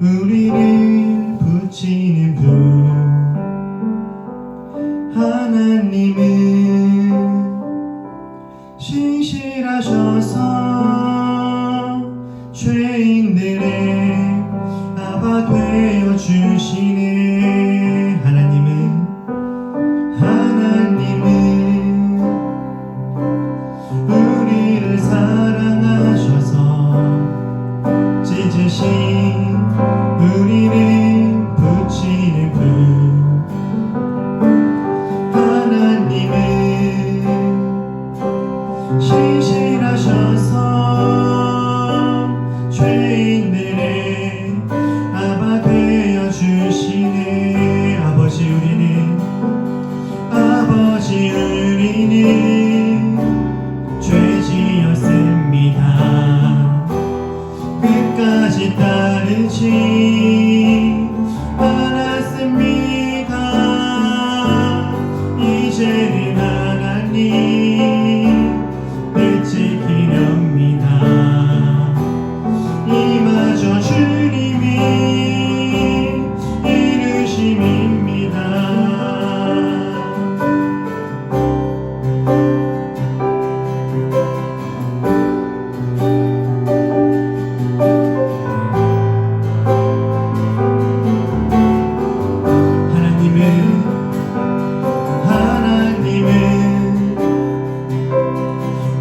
우리를 붙이는 분 하나님은 신실하셔서 죄인들의 아바 되어 주시네. 하나님은 우리를 사랑하셔서 찢으신 우리를 붙이는 분 하나님은 신실하셔서 죄인들의 아바 되어 주시네. 아버지 우리는 죄 지었습니다. 끝까지 따르지 않았습니다. 이제는 하나님 뜻 지키렵니다. 이마저 주님이 이루심입니다.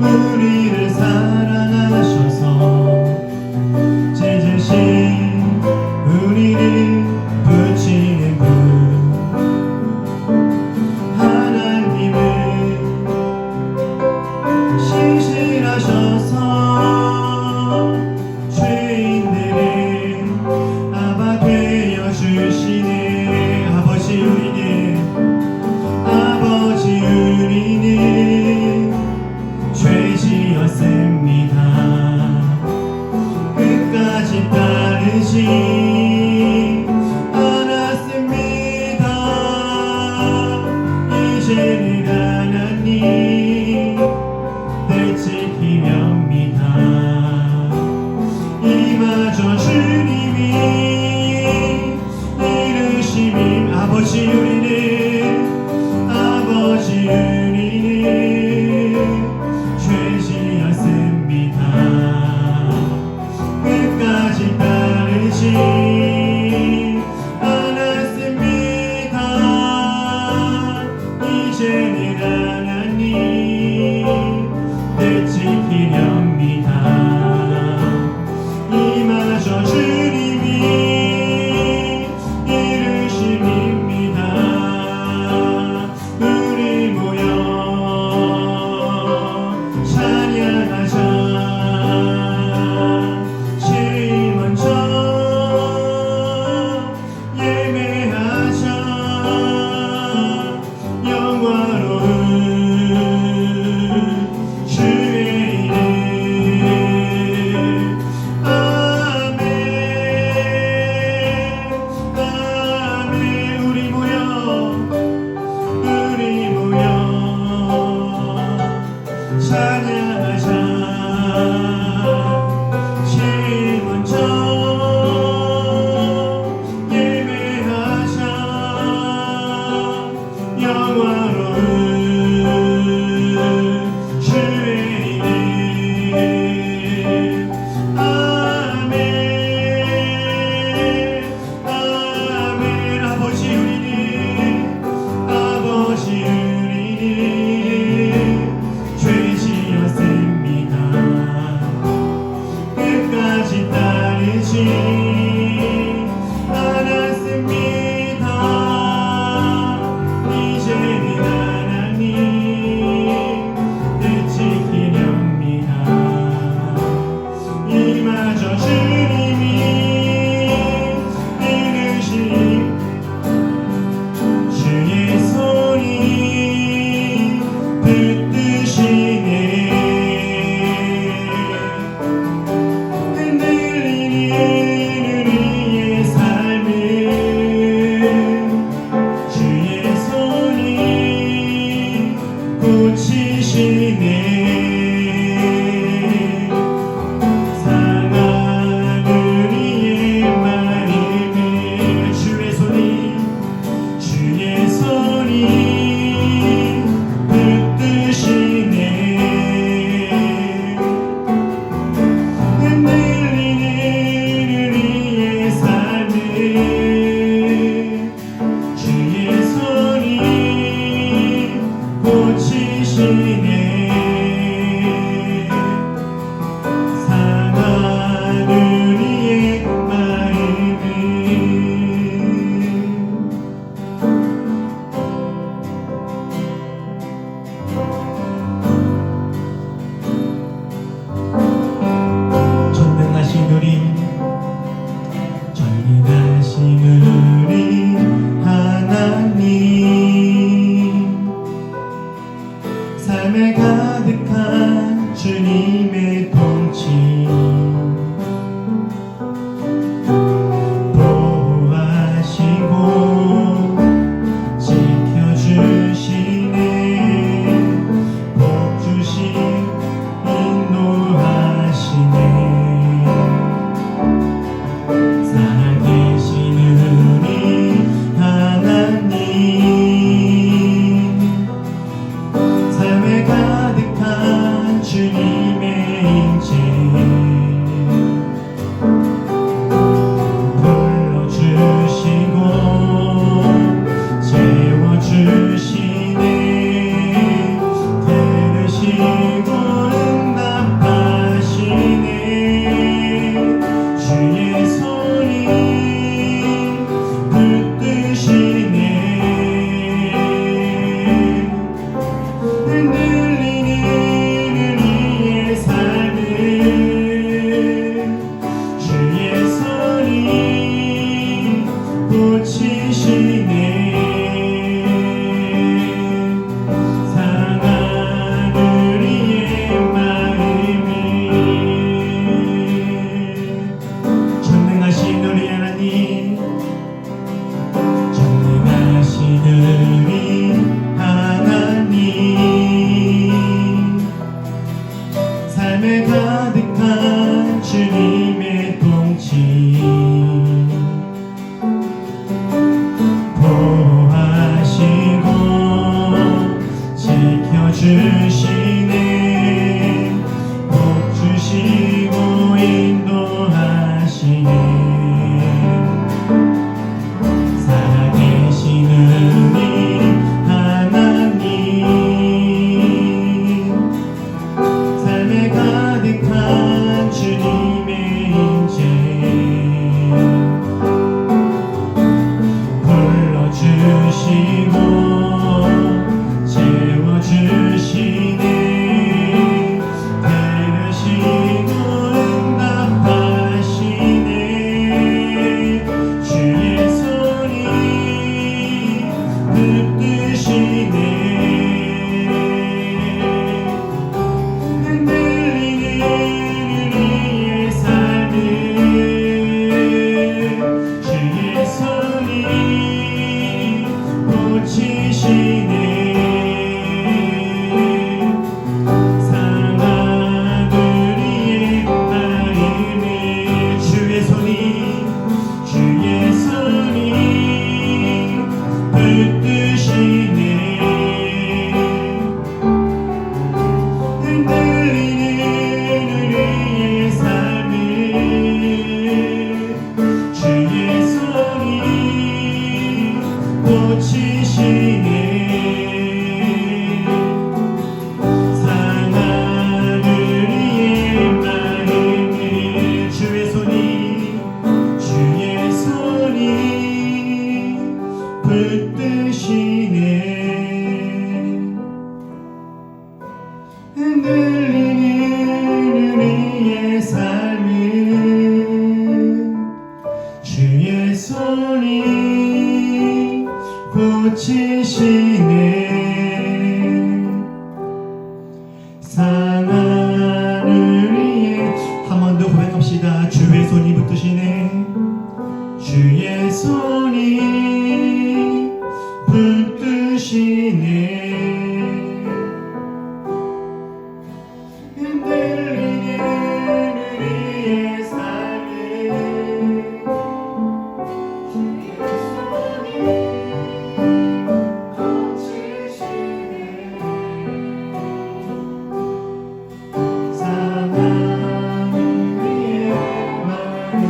우리를 사랑하셔서 찢으신 우리를 붙이는 분 하나님은 신실하셔서 죄인들의 아바 되어 주시네. 아버지 우리는 죄 지었습니다. 끝까지 따르지 않았습니다. 이제는 하나님 뜻 지키렵니다. 이마저 주님이 이루심임. 아버지 우리는 죄 지었습니다. 끝까지 따르지 손이 고치시네. 상하늘 위에 한 번 더 고백합시다. 주의 손이 붙드시네. 주의 손이 붙드시네. 흔들리는 우리의 삶을 주의 손이 고치시네. 상하늘 위에 마음을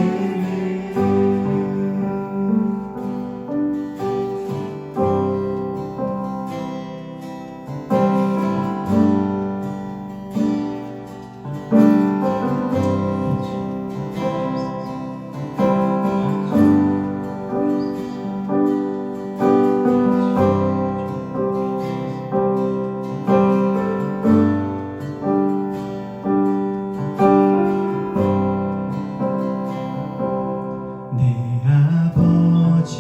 내 아버지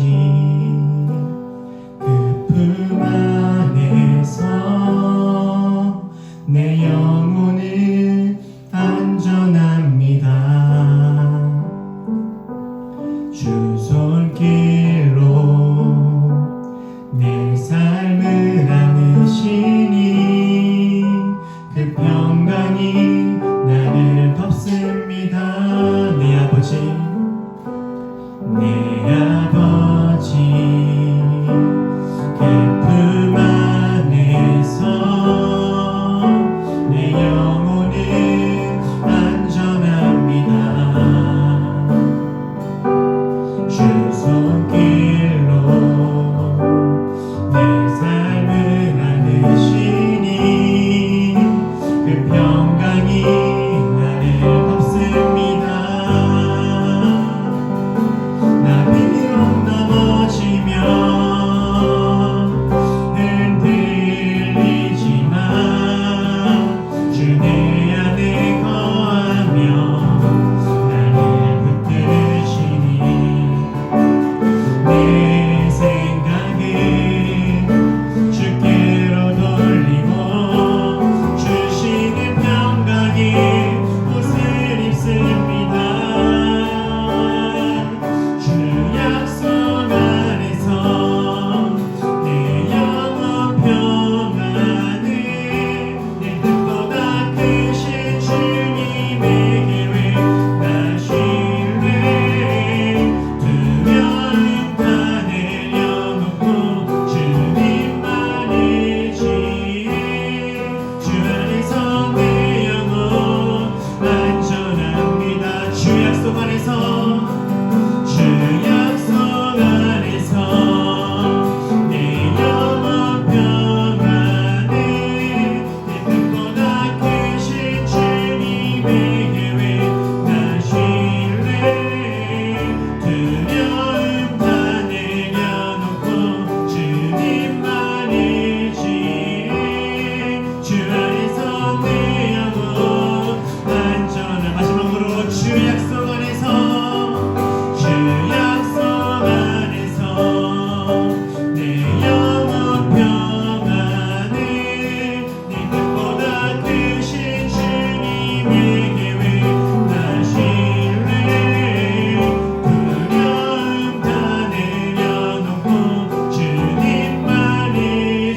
그 품 안에서 내 영혼은 안전합니다. 주 손길로 내 삶을 안으시니 그 평강이 나를 덮습니다. 내 아버지 내 아버지 그 품 안에서 내 영혼은 안전합니다. 주 손길로 내 삶을 안으시니 그 평강이 나를 덮습니다. 나 비록 넘어지면 흔들리지만 주 내 안에 거하며 나를 붙드시니 내 생각은 주께로 돌리고 주시는 평강이 옷을 입습니다. 주 약속 안에서 내 영혼 평안을 내 뜻보다 크신 주님의 계획 나 신뢰 두려움 다 내려놓고 주님만을 지혜 주 안에서 내 영혼 안전합니다. 주 약속 안에서 주 약속 안에서 내 영혼 평안을 내 뜻보다 크신 주님의 계획 나 신뢰 두려움 다 내려놓고 주님만을 지혜 주 안에서 내 영혼 안전한 마지막으로 주 약속 안에서 주 약속 안에서 내 영혼 평안을 내 뜻보다 크신 주님의 계획 나 신뢰 두려움 다 내려놓고 주님만을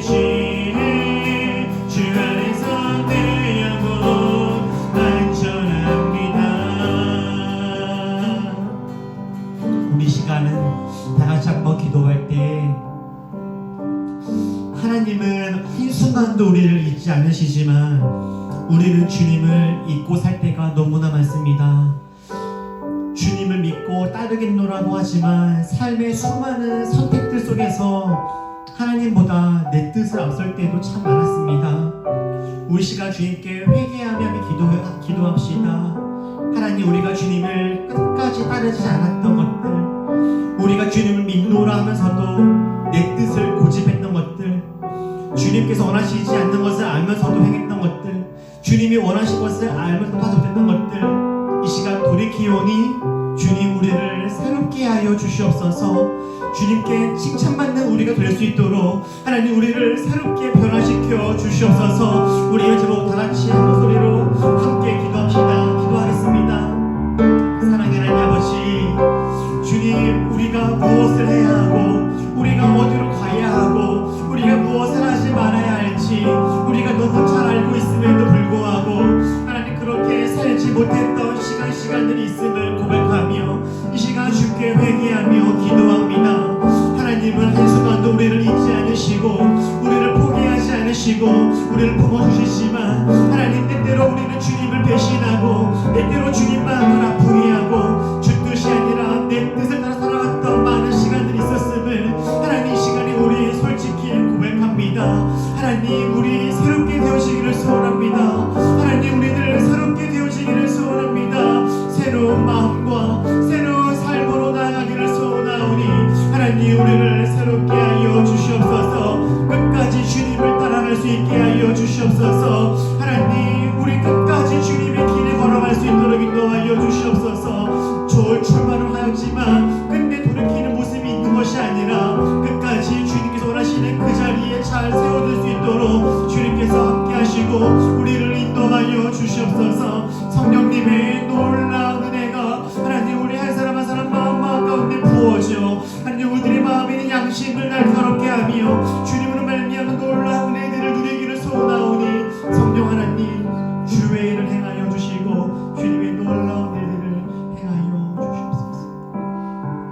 지혜 주 안에서 내 영혼 안전합니다. 우리 시간은 다 같이 한번 기도할 때 하나님은 한순간도 우리를 잊지 않으시지만 우리는 주님을 잊고 살 때가 너무나 많습니다. 주님을 믿고 따르겠노라고 하지만 삶의 수많은 선택들 속에서 하나님보다 내 뜻을 앞설 때도 참 많았습니다. 우리 시간 주님께 회개하며 기도합시다. 하나님, 우리가 주님을 끝까지 따르지 않았던 것들, 우리가 주님을 믿노라 하면서도 내 뜻을 고집했던 것들, 주님께서 원하시지 않는 것을 알면서도 행했던 것들, 주님이 원하신 것을 알면서도 하지 못했던 것들, 이 시간 돌이키오니 주님 우리를 새롭게 하여 하여 주시옵소서. 주님께 칭찬받는 우리가 될 수 있도록 하나님 우리를 새롭게 변화시켜 주시옵소서. 우리 이제로 다 같이 한 목소리로 함께 기도합시다. 기도하겠습니다. 사랑하는 하나님 아버지, 주님, 우리가 무엇을 해야 하고 우리가 어디로 가야 하고 우리가 무엇을 하지 말아야 할지 우리가 너무 잘 알고 있음에도 불구하고 하나님 그렇게 살지 못했던 시간들이 있음을 고백하며 이 시간 주께 회개하며 기도합니다. 하나님은 한순간도 우리를 잊지 않으시고 우리를 포기하지 않으시고 우리를 품어주시지만 하나님 때때로 우리는 주님을 배신하고 때때로 주님 마음을 아프게 하고 주 뜻이 아니라 내 뜻을 따라 살아갔던 많은 시간들이 있었음을 하나님 이 시간에 우리 솔직히 고백합니다. 하나님 우리 새롭게 되어지기를 소원합니다. 하나님 우리들 새롭게 되어지기를 소원합니다. 새로운 마음과 새로운 삶으로 나아가기를 소원하오니 하나님 우리를 새롭게 하여 주시옵소서. 끝까지 주님을 따라갈 수 있게 하여 주시옵소서. 하나님 우리 끝까지 주님의 길에 걸어갈 수 있도록 인도하여 주시옵소서. 좋은 출발을 하였지만 끝내 돌이키는 모습이 있는 것이 아니라 끝까지 주님께서 원하시는 그 자리에 잘 세워질 수 있도록 주님께서 함께 하시고 우리를 인도하여 주시옵소서. 성령님의 놀라운 은혜가 하나님 우리 한 사람 한 사람 마음 가운데 부어져 하나님 우리들의 마음에 있는 양심을 날카롭게 하며 주님으로 말미암은 놀라운 은혜들을 누리기를 소원하오니 성령 하나님 주의 일을 행하여 주시고 주님의 놀라운 일들을 행하여 주시옵소서.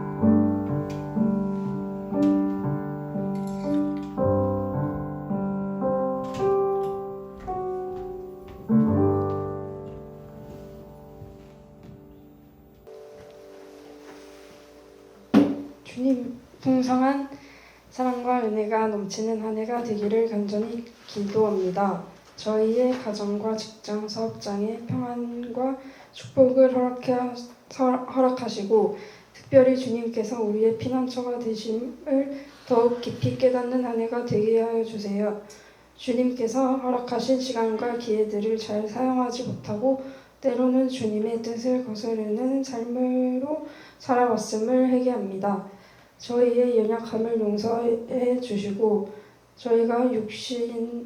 주님 풍성한 사랑과 은혜가 넘치는 한 해가 되기를 간절히 기도합니다. 저희의 가정과 직장, 사업장에 평안과 축복을 허락하시고 특별히 주님께서 우리의 피난처가 되심을 더욱 깊이 깨닫는 한 해가 되게 하여 주세요. 주님께서 허락하신 시간과 기회들을 잘 사용하지 못하고 때로는 주님의 뜻을 거스르는 삶으로 살아왔음을 회개합니다. 저희의 연약함을 용서해 주시고 저희가 육신의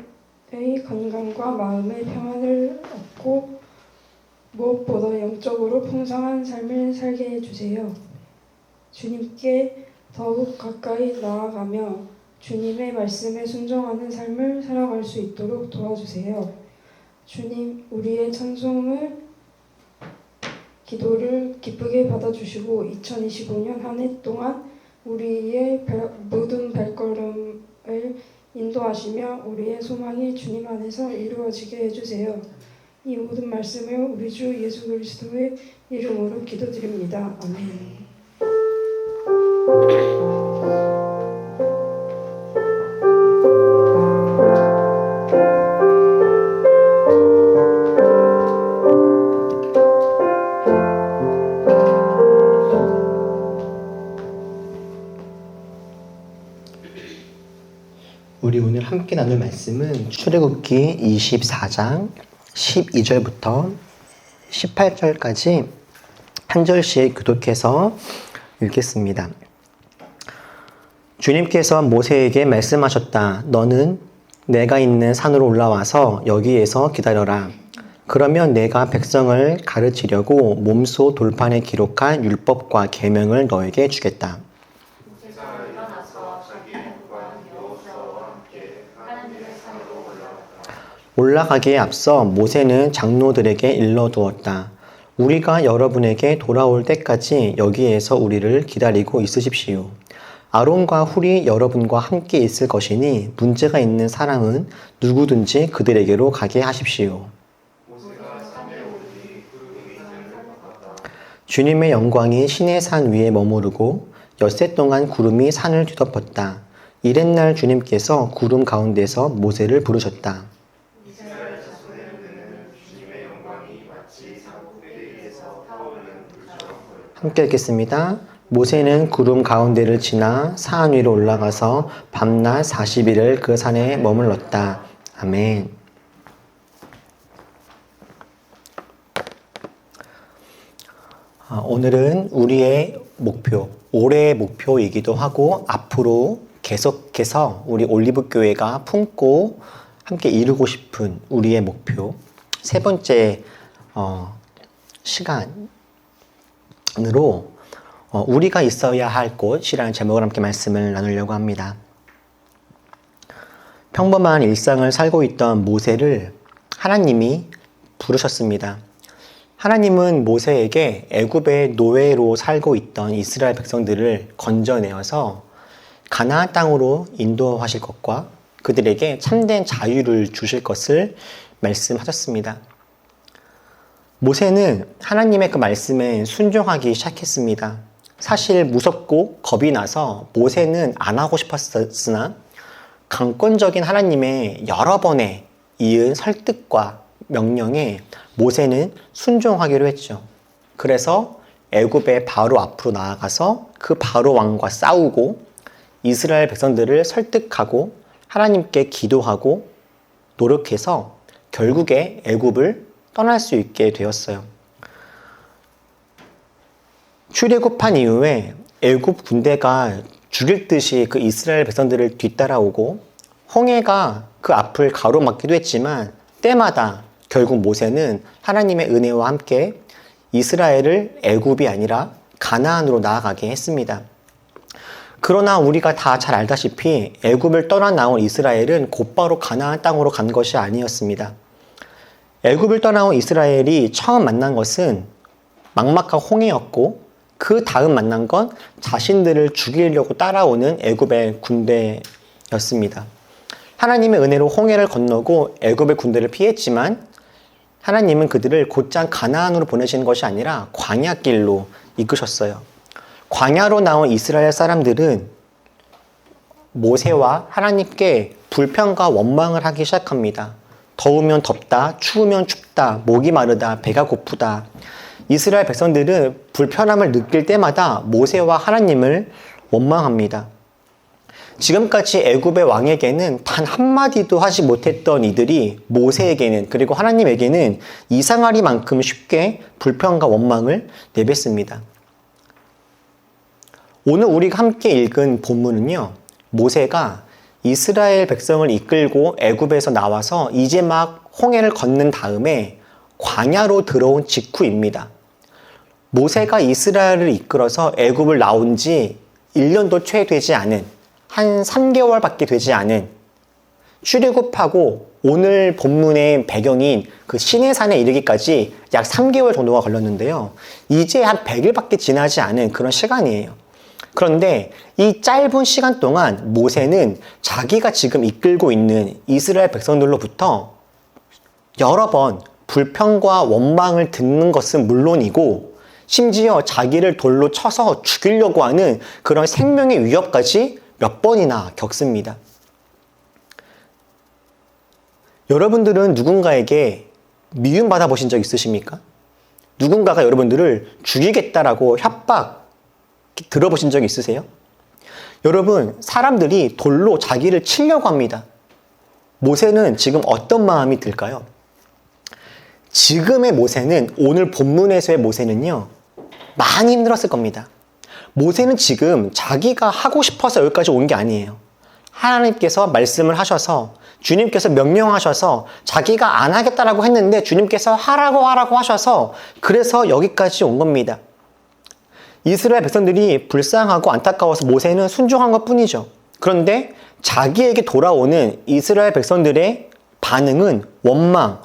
건강과 마음의 평안을 얻고 무엇보다 영적으로 풍성한 삶을 살게 해주세요. 주님께 더욱 가까이 나아가며 주님의 말씀에 순종하는 삶을 살아갈 수 있도록 도와주세요. 주님, 우리의 찬송을 기도를 기쁘게 받아주시고 2025년 한 해 동안 우리의 모든 발걸음을 인도하시며 우리의 소망이 주님 안에서 이루어지게 해주세요. 이 모든 말씀을 우리 주 예수 그리스도의 이름으로 기도드립니다. 아멘. 우리 오늘 함께 나눌 말씀은 출애굽기 24장 12절부터 18절까지 한 절씩 교독해서 읽겠습니다. 주님께서 모세에게 말씀하셨다. 너는 내가 있는 산으로 올라와서 여기에서 기다려라. 그러면 내가 백성을 가르치려고 몸소 돌판에 기록한 율법과 계명을 너에게 주겠다. 올라가기에 앞서 모세는 장로들에게 일러두었다. 우리가 여러분에게 돌아올 때까지 여기에서 우리를 기다리고 있으십시오. 아론과 훌이 여러분과 함께 있을 것이니 문제가 있는 사람은 누구든지 그들에게로 가게 하십시오. 주님의 영광이 시내 산 위에 머무르고 엿새 동안 구름이 산을 뒤덮었다. 이튿날 주님께서 구름 가운데서 모세를 부르셨다. 함께 읽겠습니다. 모세는 구름 가운데를 지나 산 위로 올라가서 밤낮 40일을 그 산에 머물렀다. 아멘. 오늘은 우리의 목표, 올해의 목표이기도 하고 앞으로 계속해서 우리 올리브교회가 품고 함께 이루고 싶은 우리의 목표 세 번째 시간으로 우리가 있어야 할 곳이라는 제목을 함께 말씀을 나누려고 합니다. 평범한 일상을 살고 있던 모세를 하나님이 부르셨습니다. 하나님은 모세에게 애굽의 노예로 살고 있던 이스라엘 백성들을 건져내어서 가나안 땅으로 인도하실 것과 그들에게 참된 자유를 주실 것을 말씀하셨습니다. 모세는 하나님의 그 말씀에 순종하기 시작했습니다. 사실 무섭고 겁이 나서 모세는 안 하고 싶었으나 강권적인 하나님의 여러 번의 이은 설득과 명령에 모세는 순종하기로 했죠. 그래서 애굽의 바로 앞으로 나아가서 그 바로 왕과 싸우고 이스라엘 백성들을 설득하고 하나님께 기도하고 노력해서 결국에 애굽을 떠날 수 있게 되었어요. 출애굽한 이후에 애굽 군대가 죽일 듯이 그 이스라엘 백성들을 뒤따라오고 홍해가 그 앞을 가로막기도 했지만 때마다 결국 모세는 하나님의 은혜와 함께 이스라엘을 애굽이 아니라 가나안으로 나아가게 했습니다. 그러나 우리가 다 잘 알다시피 애굽을 떠나 나온 이스라엘은 곧바로 가나안 땅으로 간 것이 아니었습니다. 애굽을 떠나온 이스라엘이 처음 만난 것은 막막한 홍해였고 그 다음 만난 건 자신들을 죽이려고 따라오는 애굽의 군대였습니다. 하나님의 은혜로 홍해를 건너고 애굽의 군대를 피했지만 하나님은 그들을 곧장 가나안으로 보내시는 것이 아니라 광야길로 이끄셨어요. 광야로 나온 이스라엘 사람들은 모세와 하나님께 불평과 원망을 하기 시작합니다. 더우면 덥다, 추우면 춥다, 목이 마르다, 배가 고프다. 이스라엘 백성들은 불편함을 느낄 때마다 모세와 하나님을 원망합니다. 지금까지 애굽의 왕에게는 단 한마디도 하지 못했던 이들이 모세에게는 그리고 하나님에게는 이상하리만큼 쉽게 불평과 원망을 내뱉습니다. 오늘 우리가 함께 읽은 본문은요, 모세가 이스라엘 백성을 이끌고 애굽에서 나와서 이제 막 홍해를 걷는 다음에 광야로 들어온 직후입니다. 모세가 이스라엘을 이끌어서 애굽을 나온 지 1년도 채 되지 않은 한 3개월밖에 되지 않은 출애굽하고 오늘 본문의 배경인 그 시내산에 이르기까지 약 3개월 정도가 걸렸는데요. 이제 한 100일밖에 지나지 않은 그런 시간이에요. 그런데 이 짧은 시간 동안 모세는 자기가 지금 이끌고 있는 이스라엘 백성들로부터 여러 번 불평과 원망을 듣는 것은 물론이고 심지어 자기를 돌로 쳐서 죽이려고 하는 그런 생명의 위협까지 몇 번이나 겪습니다. 여러분들은 누군가에게 미움받아 보신 적 있으십니까? 누군가가 여러분들을 죽이겠다라고 협박 들어보신 적 있으세요? 여러분, 사람들이 돌로 자기를 치려고 합니다. 모세는 지금 어떤 마음이 들까요? 지금의 모세는, 오늘 본문에서의 모세는요, 많이 힘들었을 겁니다. 모세는 지금 자기가 하고 싶어서 여기까지 온 게 아니에요. 하나님께서 말씀을 하셔서, 주님께서 명령하셔서 자기가 안 하겠다라고 했는데 주님께서 하라고 하셔서 그래서 여기까지 온 겁니다. 이스라엘 백성들이 불쌍하고 안타까워서 모세는 순종한 것 뿐이죠. 그런데 자기에게 돌아오는 이스라엘 백성들의 반응은 원망,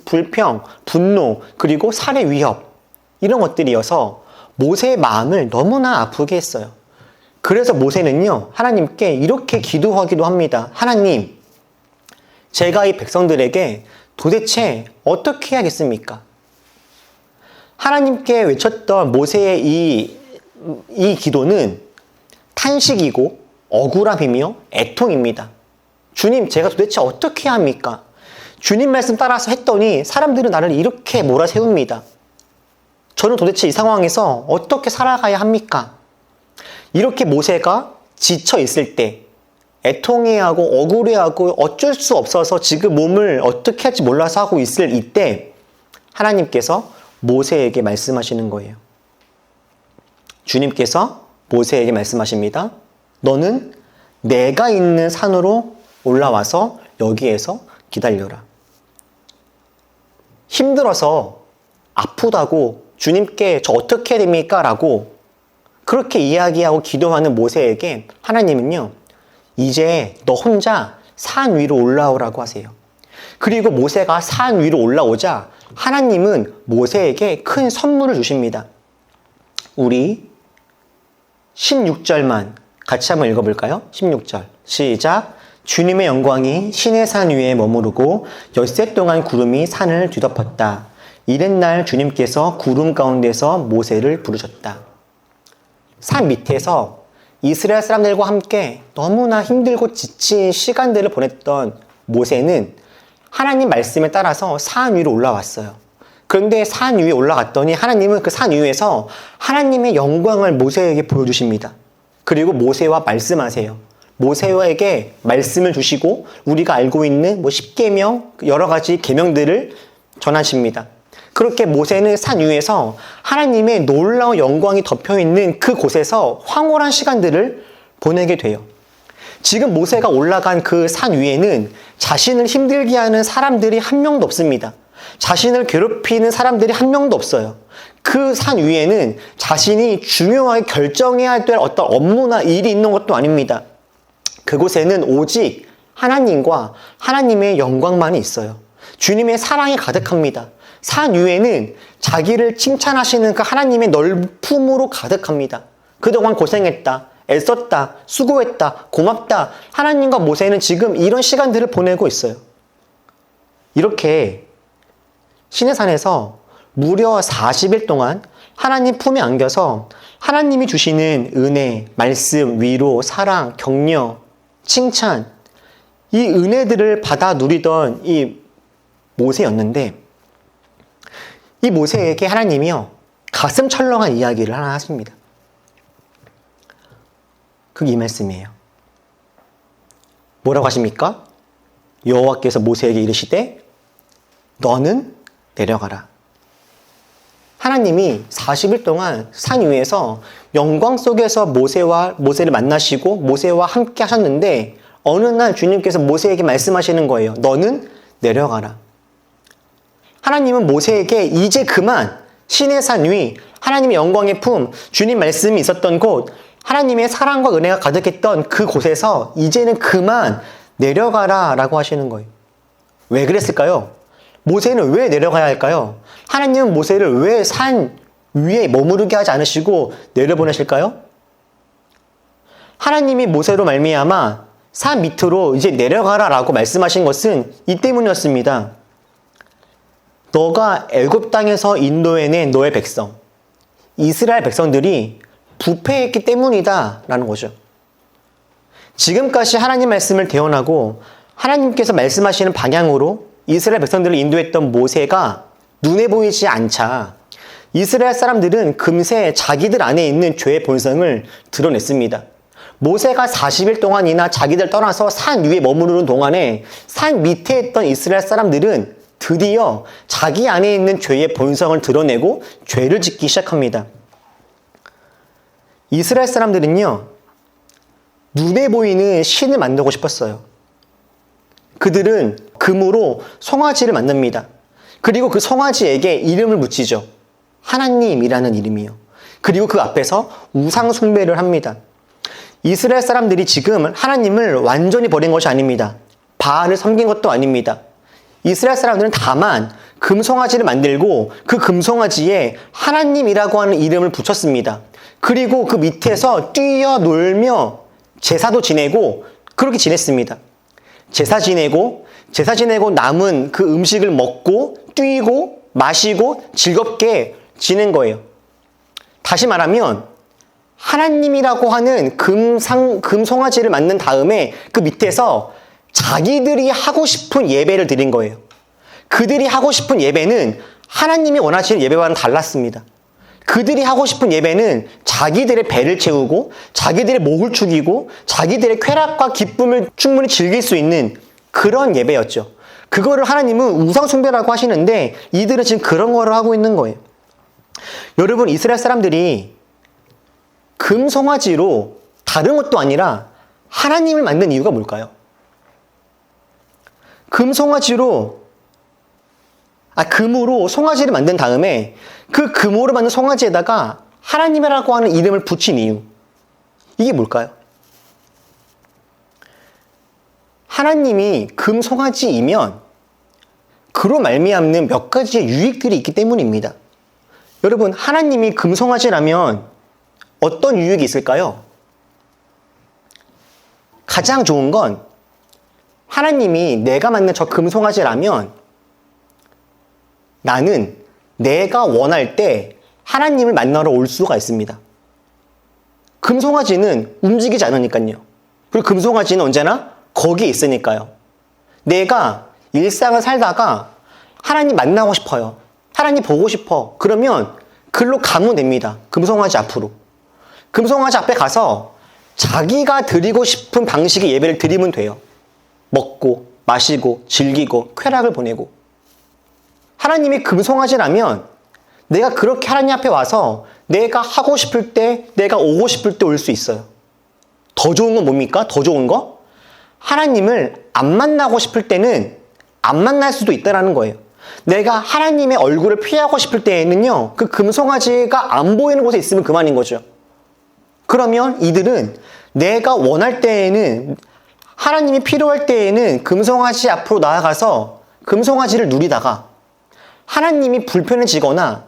불평, 분노, 그리고 살해 위협, 이런 것들이어서 모세의 마음을 너무나 아프게 했어요. 그래서 모세는요, 하나님께 이렇게 기도하기도 합니다. 하나님, 제가 이 백성들에게 도대체 어떻게 해야겠습니까? 하나님께 외쳤던 모세의 이 기도는 탄식이고 억울함이며 애통입니다. 주님, 제가 도대체 어떻게 해야 합니까? 주님 말씀 따라서 했더니 사람들은 나를 이렇게 몰아세웁니다. 저는 도대체 이 상황에서 어떻게 살아가야 합니까? 이렇게 모세가 지쳐 있을 때, 애통해하고 억울해하고 어쩔 수 없어서 지금 몸을 어떻게 할지 몰라서 하고 있을 이때 하나님께서 모세에게 말씀하시는 거예요. 주님께서 모세에게 말씀하십니다. 너는 내가 있는 산으로 올라와서 여기에서 기다려라. 힘들어서 아프다고 주님께 저 어떻게 해야 됩니까? 라고 그렇게 이야기하고 기도하는 모세에게 하나님은요, 이제 너 혼자 산 위로 올라오라고 하세요. 그리고 모세가 산 위로 올라오자 하나님은 모세에게 큰 선물을 주십니다. 우리 16절만 같이 한번 읽어볼까요? 16절 시작. 주님의 영광이 신의 산 위에 머무르고 엿새 동안 구름이 산을 뒤덮었다. 이튿날 주님께서 구름 가운데서 모세를 부르셨다. 산 밑에서 이스라엘 사람들과 함께 너무나 힘들고 지친 시간들을 보냈던 모세는 하나님 말씀에 따라서 산 위로 올라왔어요. 그런데 산 위에 올라갔더니 하나님은 그 산 위에서 하나님의 영광을 모세에게 보여주십니다. 그리고 모세와 말씀하세요. 모세에게 말씀을 주시고 우리가 알고 있는 10계명 여러 가지 계명들을 전하십니다. 그렇게 모세는 산 위에서 하나님의 놀라운 영광이 덮여있는 그 곳에서 황홀한 시간들을 보내게 돼요. 지금 모세가 올라간 그 산 위에는 자신을 힘들게 하는 사람들이 한 명도 없습니다. 자신을 괴롭히는 사람들이 한 명도 없어요. 그 산 위에는 자신이 중요하게 결정해야 될 어떤 업무나 일이 있는 것도 아닙니다. 그곳에는 오직 하나님과 하나님의 영광만이 있어요. 주님의 사랑이 가득합니다. 산 위에는 자기를 칭찬하시는 그 하나님의 넓음으로 가득합니다. 그동안 고생했다, 애썼다, 수고했다, 고맙다. 하나님과 모세는 지금 이런 시간들을 보내고 있어요. 이렇게 시내산에서 무려 40일 동안 하나님 품에 안겨서 하나님이 주시는 은혜, 말씀, 위로, 사랑, 격려, 칭찬, 이 은혜들을 받아 누리던 이 모세였는데, 이 모세에게 하나님이요, 가슴 철렁한 이야기를 하나 하십니다. 그게 이 말씀이에요. 뭐라고 하십니까? 여호와께서 모세에게 이르시되 너는 내려가라. 하나님이 40일 동안 산 위에서 영광 속에서 모세를 만나시고 모세와 함께 하셨는데, 어느 날 주님께서 모세에게 말씀하시는 거예요. 너는 내려가라. 하나님은 모세에게 이제 그만 시내산 위, 하나님의 영광의 품, 주님 말씀이 있었던 곳, 하나님의 사랑과 은혜가 가득했던 그 곳에서 이제는 그만 내려가라 라고 하시는 거예요. 왜 그랬을까요? 모세는 왜 내려가야 할까요? 하나님은 모세를 왜 산 위에 머무르게 하지 않으시고 내려보내실까요? 하나님이 모세로 말미암아 산 밑으로 이제 내려가라 라고 말씀하신 것은 이 때문이었습니다. 너가 애굽 땅에서 인도해낸 너의 백성, 이스라엘 백성들이 부패했기 때문이다 라는 거죠. 지금까지 하나님 말씀을 대언하고 하나님께서 말씀하시는 방향으로 이스라엘 백성들을 인도했던 모세가 눈에 보이지 않자 이스라엘 사람들은 금세 자기들 안에 있는 죄의 본성을 드러냈습니다. 모세가 40일 동안이나 자기들 떠나서 산 위에 머무르는 동안에 산 밑에 있던 이스라엘 사람들은 드디어 자기 안에 있는 죄의 본성을 드러내고 죄를 짓기 시작합니다. 이스라엘 사람들은요, 눈에 보이는 신을 만들고 싶었어요. 그들은 금으로 송아지를 만듭니다. 그리고 그 송아지에게 이름을 붙이죠. 하나님이라는 이름이요. 그리고 그 앞에서 우상 숭배를 합니다. 이스라엘 사람들이 지금 하나님을 완전히 버린 것이 아닙니다. 바알을 섬긴 것도 아닙니다. 이스라엘 사람들은 다만 금송아지를 만들고 그 금송아지에 하나님이라고 하는 이름을 붙였습니다. 그리고 그 밑에서 뛰어놀며 제사도 지내고 그렇게 지냈습니다. 제사 지내고 남은 그 음식을 먹고 뛰고 마시고 즐겁게 지낸 거예요. 다시 말하면 하나님이라고 하는 금송아지를 만든 다음에 그 밑에서 자기들이 하고 싶은 예배를 드린 거예요. 그들이 하고 싶은 예배는 하나님이 원하시는 예배와는 달랐습니다. 그들이 하고 싶은 예배는 자기들의 배를 채우고 자기들의 목을 축이고 자기들의 쾌락과 기쁨을 충분히 즐길 수 있는 그런 예배였죠. 그거를 하나님은 우상숭배라고 하시는데 이들은 지금 그런 거를 하고 있는 거예요. 여러분, 이스라엘 사람들이 금송아지로 다른 것도 아니라 하나님을 만든 이유가 뭘까요? 금으로 송아지를 만든 다음에 그 금으로 만든 송아지에다가 하나님이라고 하는 이름을 붙인 이유. 이게 뭘까요? 하나님이 금송아지이면 그로 말미암는 몇 가지의 유익들이 있기 때문입니다. 여러분, 하나님이 금송아지라면 어떤 유익이 있을까요? 가장 좋은 건 하나님이 내가 만든 저 금송아지라면 나는 내가 원할 때 하나님을 만나러 올 수가 있습니다. 금송아지는 움직이지 않으니까요. 그리고 금송아지는 언제나 거기에 있으니까요. 내가 일상을 살다가 하나님 만나고 싶어요. 하나님 보고 싶어. 그러면 글로 가면 됩니다. 금송아지 앞으로. 금송아지 앞에 가서 자기가 드리고 싶은 방식의 예배를 드리면 돼요. 먹고 마시고 즐기고 쾌락을 보내고. 하나님이 금송아지라면 내가 그렇게 하나님 앞에 와서 내가 하고 싶을 때, 내가 오고 싶을 때 올 수 있어요. 더 좋은 건 뭡니까? 더 좋은 거? 하나님을 안 만나고 싶을 때는 안 만날 수도 있다는 거예요. 내가 하나님의 얼굴을 피하고 싶을 때에는요, 그 금송아지가 안 보이는 곳에 있으면 그만인 거죠. 그러면 이들은 내가 원할 때에는, 하나님이 필요할 때에는 금송아지 앞으로 나아가서 금송아지를 누리다가 하나님이 불편해지거나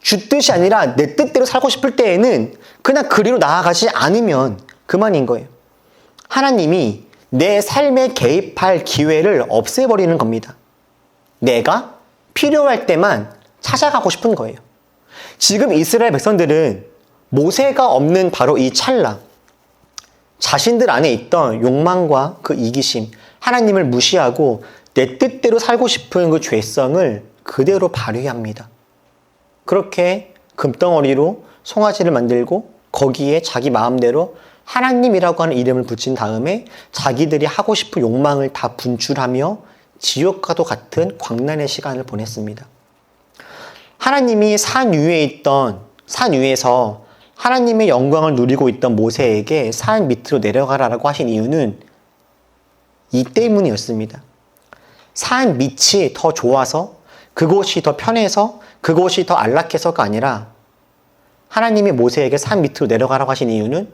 주 뜻이 아니라 내 뜻대로 살고 싶을 때에는 그냥 그리로 나아가지 않으면 그만인 거예요. 하나님이 내 삶에 개입할 기회를 없애버리는 겁니다. 내가 필요할 때만 찾아가고 싶은 거예요. 지금 이스라엘 백성들은 모세가 없는 바로 이 찰나, 자신들 안에 있던 욕망과 그 이기심, 하나님을 무시하고 내 뜻대로 살고 싶은 그 죄성을 그대로 발휘합니다. 그렇게 금덩어리로 송아지를 만들고 거기에 자기 마음대로 하나님이라고 하는 이름을 붙인 다음에 자기들이 하고 싶은 욕망을 다 분출하며 지옥과도 같은 광란의 시간을 보냈습니다. 하나님이 산 위에서 하나님의 영광을 누리고 있던 모세에게 산 밑으로 내려가라라고 하신 이유는 이 때문이었습니다. 산 밑이 더 좋아서, 그곳이 더 편해서, 그곳이 더 안락해서가 아니라 하나님이 모세에게 산 밑으로 내려가라고 하신 이유는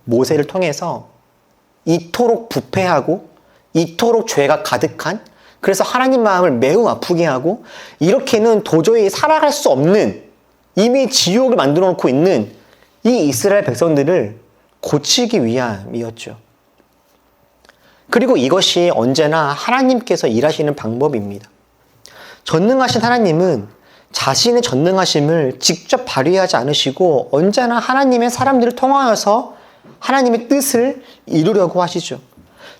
모세를 통해서 이토록 부패하고 이토록 죄가 가득한, 그래서 하나님 마음을 매우 아프게 하고 이렇게는 도저히 살아갈 수 없는, 이미 지옥을 만들어 놓고 있는 이 이스라엘 백성들을 고치기 위함이었죠. 그리고 이것이 언제나 하나님께서 일하시는 방법입니다. 전능하신 하나님은 자신의 전능하심을 직접 발휘하지 않으시고 언제나 하나님의 사람들을 통하여서 하나님의 뜻을 이루려고 하시죠.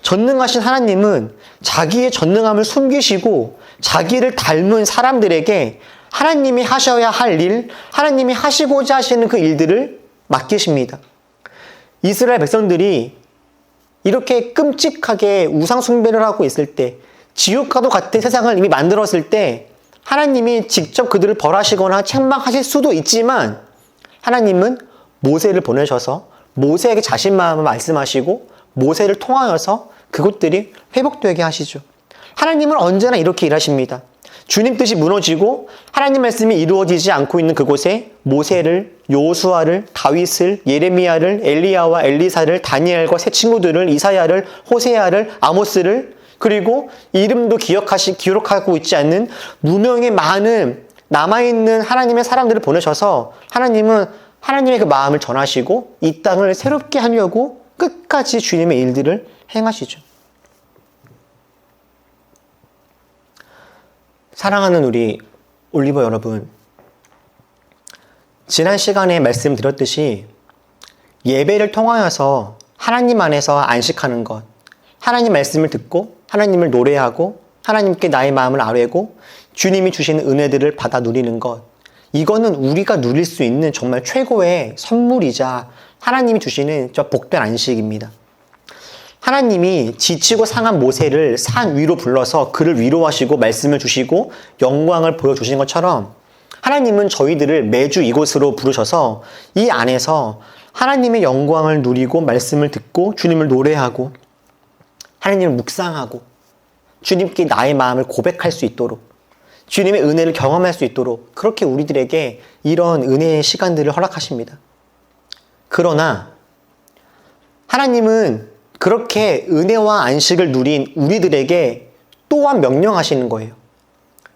전능하신 하나님은 자기의 전능함을 숨기시고 자기를 닮은 사람들에게 하나님이 하셔야 할 일, 하나님이 하시고자 하시는 그 일들을 맡기십니다. 이스라엘 백성들이 이렇게 끔찍하게 우상 숭배를 하고 있을 때, 지옥과도 같은 세상을 이미 만들었을 때 하나님이 직접 그들을 벌하시거나 책망하실 수도 있지만 하나님은 모세를 보내셔서 모세에게 자신 마음을 말씀하시고 모세를 통하여서 그것들이 회복되게 하시죠. 하나님은 언제나 이렇게 일하십니다. 주님 뜻이 무너지고 하나님 말씀이 이루어지지 않고 있는 그곳에 모세를, 여호수아를, 다윗을, 예레미야를, 엘리야와 엘리사를, 다니엘과 새 친구들을, 이사야를, 호세아를, 아모스를, 그리고 이름도 기록하고 있지 않는 무명의 많은 남아있는 하나님의 사람들을 보내셔서 하나님은 하나님의 그 마음을 전하시고 이 땅을 새롭게 하려고 끝까지 주님의 일들을 행하시죠. 사랑하는 우리 올리버 여러분, 지난 시간에 말씀드렸듯이 예배를 통하여서 하나님 안에서 안식하는 것, 하나님 말씀을 듣고 하나님을 노래하고 하나님께 나의 마음을 아뢰고 주님이 주시는 은혜들을 받아 누리는 것, 이거는 우리가 누릴 수 있는 정말 최고의 선물이자 하나님이 주시는 저 복된 안식입니다. 하나님이 지치고 상한 모세를 산 위로 불러서 그를 위로하시고 말씀을 주시고 영광을 보여주신 것처럼 하나님은 저희들을 매주 이곳으로 부르셔서 이 안에서 하나님의 영광을 누리고 말씀을 듣고 주님을 노래하고 하나님을 묵상하고 주님께 나의 마음을 고백할 수 있도록 주님의 은혜를 경험할 수 있도록 그렇게 우리들에게 이런 은혜의 시간들을 허락하십니다. 그러나 하나님은 그렇게 은혜와 안식을 누린 우리들에게 또한 명령하시는 거예요.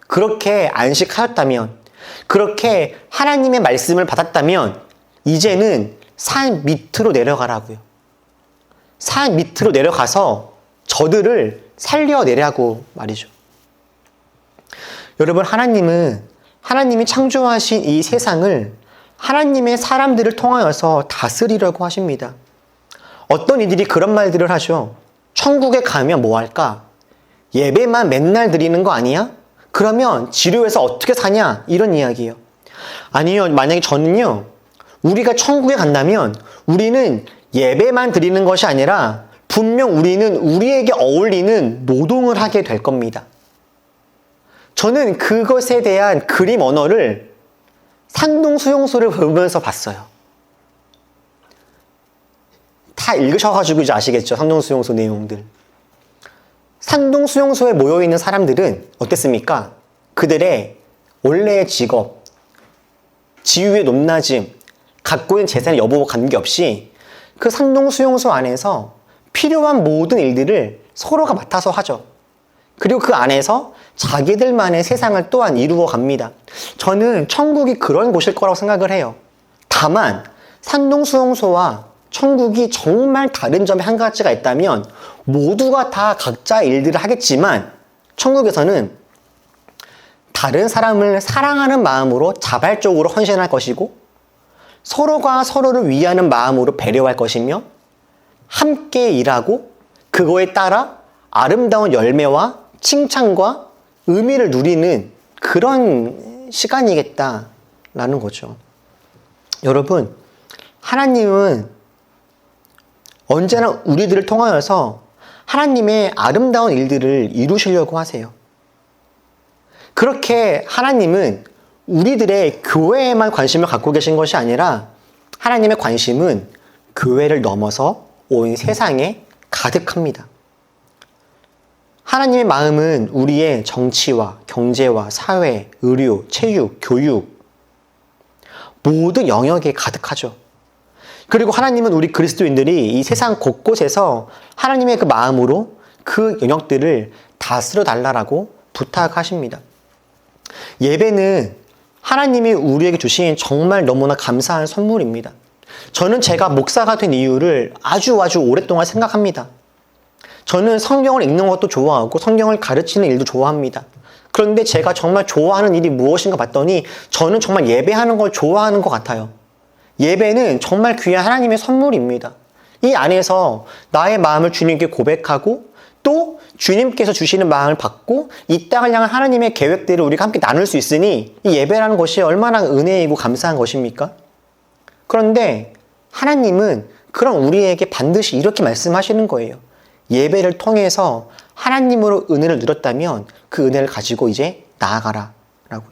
그렇게 안식하였다면, 그렇게 하나님의 말씀을 받았다면 이제는 산 밑으로 내려가라고요. 산 밑으로 내려가서 저들을 살려내라고 말이죠. 여러분, 하나님이 창조하신 이 세상을 하나님의 사람들을 통하여서 다스리려고 하십니다. 어떤 이들이 그런 말들을 하죠. 천국에 가면 뭐 할까? 예배만 맨날 드리는 거 아니야? 그러면 지루해서 어떻게 사냐? 이런 이야기예요. 아니요, 만약에 저는요, 우리가 천국에 간다면 우리는 예배만 드리는 것이 아니라 분명 우리는 우리에게 어울리는 노동을 하게 될 겁니다. 저는 그것에 대한 그림 언어를 산동수용소를 보면서 봤어요. 다 읽으셔가지고 이제 아시겠죠? 산동수용소 내용들. 산동수용소에 모여있는 사람들은 어땠습니까? 그들의 원래의 직업, 지위의 높낮임, 갖고 있는 재산의 여부와 관계없이 그 산동수용소 안에서 필요한 모든 일들을 서로가 맡아서 하죠. 그리고 그 안에서 자기들만의 세상을 또한 이루어 갑니다. 저는 천국이 그런 곳일 거라고 생각을 해요. 다만 산동수용소와 천국이 정말 다른 점이 한 가지가 있다면 모두가 다 각자의 일들을 하겠지만 천국에서는 다른 사람을 사랑하는 마음으로 자발적으로 헌신할 것이고 서로가 서로를 위하는 마음으로 배려할 것이며 함께 일하고 그거에 따라 아름다운 열매와 칭찬과 의미를 누리는 그런 시간이겠다라는 거죠. 여러분, 하나님은 언제나 우리들을 통하여서 하나님의 아름다운 일들을 이루시려고 하세요. 그렇게 하나님은 우리들의 교회에만 관심을 갖고 계신 것이 아니라 하나님의 관심은 교회를 넘어서 온 세상에 가득합니다. 하나님의 마음은 우리의 정치와 경제와 사회, 의료, 체육, 교육 모든 영역에 가득하죠. 그리고 하나님은 우리 그리스도인들이 이 세상 곳곳에서 하나님의 그 마음으로 그 영역들을 다스려 달라고 부탁하십니다. 예배는 하나님이 우리에게 주신 정말 너무나 감사한 선물입니다. 저는 제가 목사가 된 이유를 아주 오랫동안 생각합니다. 저는 성경을 읽는 것도 좋아하고 성경을 가르치는 일도 좋아합니다. 그런데 제가 정말 좋아하는 일이 무엇인가 봤더니 저는 정말 예배하는 걸 좋아하는 것 같아요. 예배는 정말 귀한 하나님의 선물입니다. 이 안에서 나의 마음을 주님께 고백하고 또 주님께서 주시는 마음을 받고 이 땅을 향한 하나님의 계획들을 우리가 함께 나눌 수 있으니 이 예배라는 것이 얼마나 은혜이고 감사한 것입니까? 그런데 하나님은 그런 우리에게 반드시 이렇게 말씀하시는 거예요. 예배를 통해서 하나님으로 은혜를 누렸다면 그 은혜를 가지고 이제 나아가라 라고요.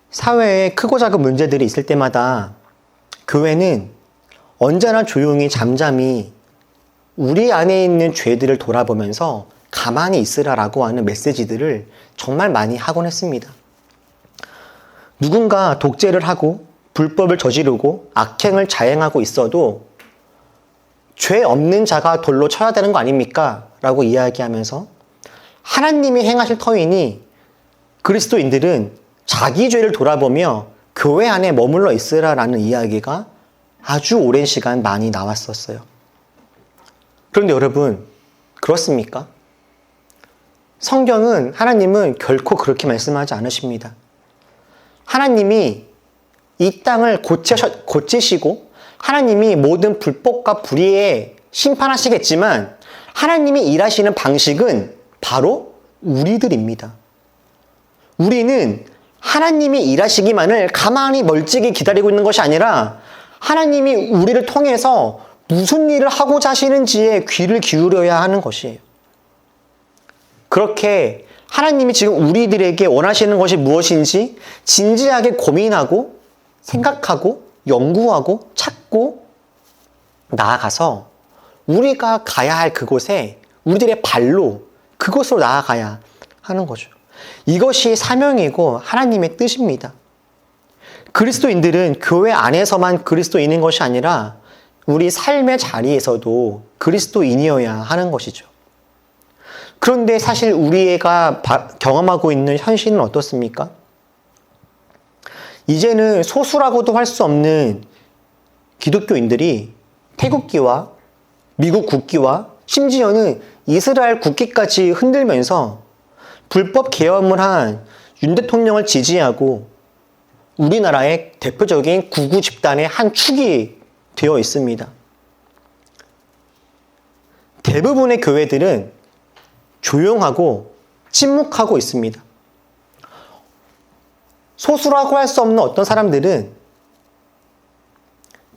사회에 크고 작은 문제들이 있을 때마다 교회는 언제나 조용히 잠잠히 우리 안에 있는 죄들을 돌아보면서 가만히 있으라라고 하는 메시지들을 정말 많이 하곤 했습니다. 누군가 독재를 하고 불법을 저지르고 악행을 자행하고 있어도 죄 없는 자가 돌로 쳐야 되는 거 아닙니까? 라고 이야기하면서 하나님이 행하실 터이니 그리스도인들은 자기 죄를 돌아보며 교회 안에 머물러 있으라라는 이야기가 아주 오랜 시간 많이 나왔었어요. 그런데 여러분, 그렇습니까? 성경은 하나님은 결코 그렇게 말씀하지 않으십니다. 하나님이 이 땅을 고치시고 하나님이 모든 불법과 불의에 심판하시겠지만 하나님이 일하시는 방식은 바로 우리들입니다. 우리는 하나님이 일하시기만을 가만히 멀찍이 기다리고 있는 것이 아니라 하나님이 우리를 통해서 무슨 일을 하고자 하시는지에 귀를 기울여야 하는 것이에요. 그렇게 하나님이 지금 우리들에게 원하시는 것이 무엇인지 진지하게 고민하고 생각하고 연구하고 찾고 나아가서 우리가 가야 할 그곳에 우리들의 발로 그곳으로 나아가야 하는 거죠. 이것이 사명이고 하나님의 뜻입니다. 그리스도인들은 교회 안에서만 그리스도인인 것이 아니라 우리 삶의 자리에서도 그리스도인이어야 하는 것이죠. 그런데 사실 우리가 경험하고 있는 현실은 어떻습니까? 이제는 소수라고도 할 수 없는 기독교인들이 태국기와 미국 국기와 심지어는 이스라엘 국기까지 흔들면서 불법 계엄을 한 윤 대통령을 지지하고 우리나라의 대표적인 구구 집단의 한 축이 되어 있습니다. 대부분의 교회들은 조용하고 침묵하고 있습니다. 소수라고 할 수 없는 어떤 사람들은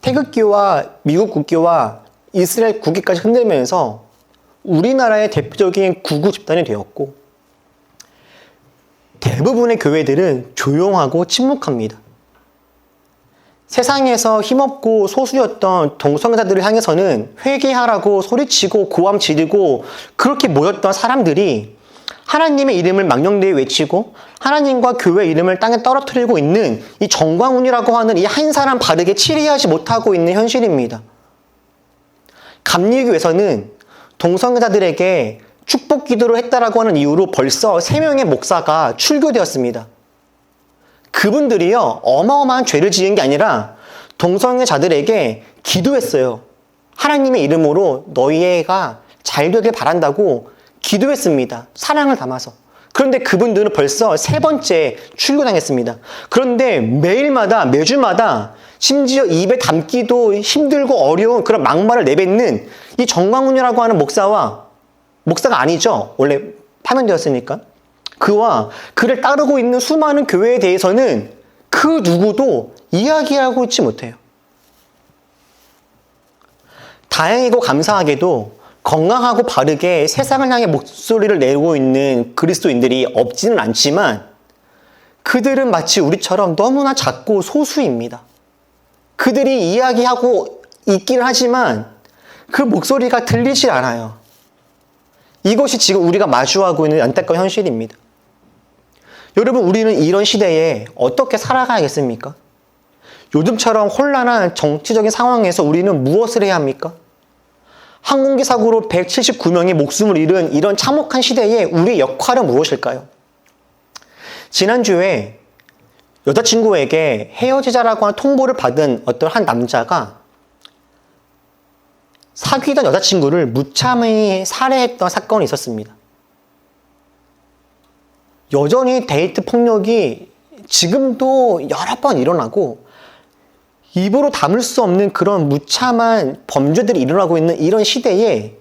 태극기와 미국 국기와 이스라엘 국기까지 흔들면서 우리나라의 대표적인 구구 집단이 되었고, 대부분의 교회들은 조용하고 침묵합니다. 세상에서 힘없고 소수였던 동성애자들을 향해서는 회개하라고 소리치고 고함 지르고 그렇게 모였던 사람들이 하나님의 이름을 망령되이 외치고 하나님과 교회 이름을 땅에 떨어뜨리고 있는 이 정광훈이라고 하는 이 한 사람 바르게 치리하지 못하고 있는 현실입니다. 감리교에서는 동성애자들에게 축복 기도를 했다라고 하는 이유로 벌써 3명의 목사가 출교되었습니다. 그분들이요, 어마어마한 죄를 지은 게 아니라 동성애자들에게 기도했어요. 하나님의 이름으로 너희가 잘 되길 바란다고 기도했습니다. 사랑을 담아서. 그런데 그분들은 벌써 3번째 출교당했습니다. 그런데 매일마다, 매주마다 심지어 입에 담기도 힘들고 어려운 그런 막말을 내뱉는 이 정광훈이라고 하는 목사가 아니죠. 원래 파면되었으니까. 그와 그를 따르고 있는 수많은 교회에 대해서는 그 누구도 이야기하고 있지 못해요. 다행이고 감사하게도 건강하고 바르게 세상을 향해 목소리를 내고 있는 그리스도인들이 없지는 않지만 그들은 마치 우리처럼 너무나 작고 소수입니다. 그들이 이야기하고 있기는 하지만 그 목소리가 들리질 않아요. 이것이 지금 우리가 마주하고 있는 안타까운 현실입니다. 여러분, 우리는 이런 시대에 어떻게 살아가야겠습니까? 요즘처럼 혼란한 정치적인 상황에서 우리는 무엇을 해야 합니까? 항공기 사고로 179명이 목숨을 잃은 이런 참혹한 시대에 우리의 역할은 무엇일까요? 지난주에 여자친구에게 헤어지자라고 하는 통보를 받은 어떤 한 남자가 사귀던 여자친구를 무참히 살해했던 사건이 있었습니다. 여전히 데이트 폭력이 지금도 여러 번 일어나고 입으로 담을 수 없는 그런 무참한 범죄들이 일어나고 있는 이런 시대에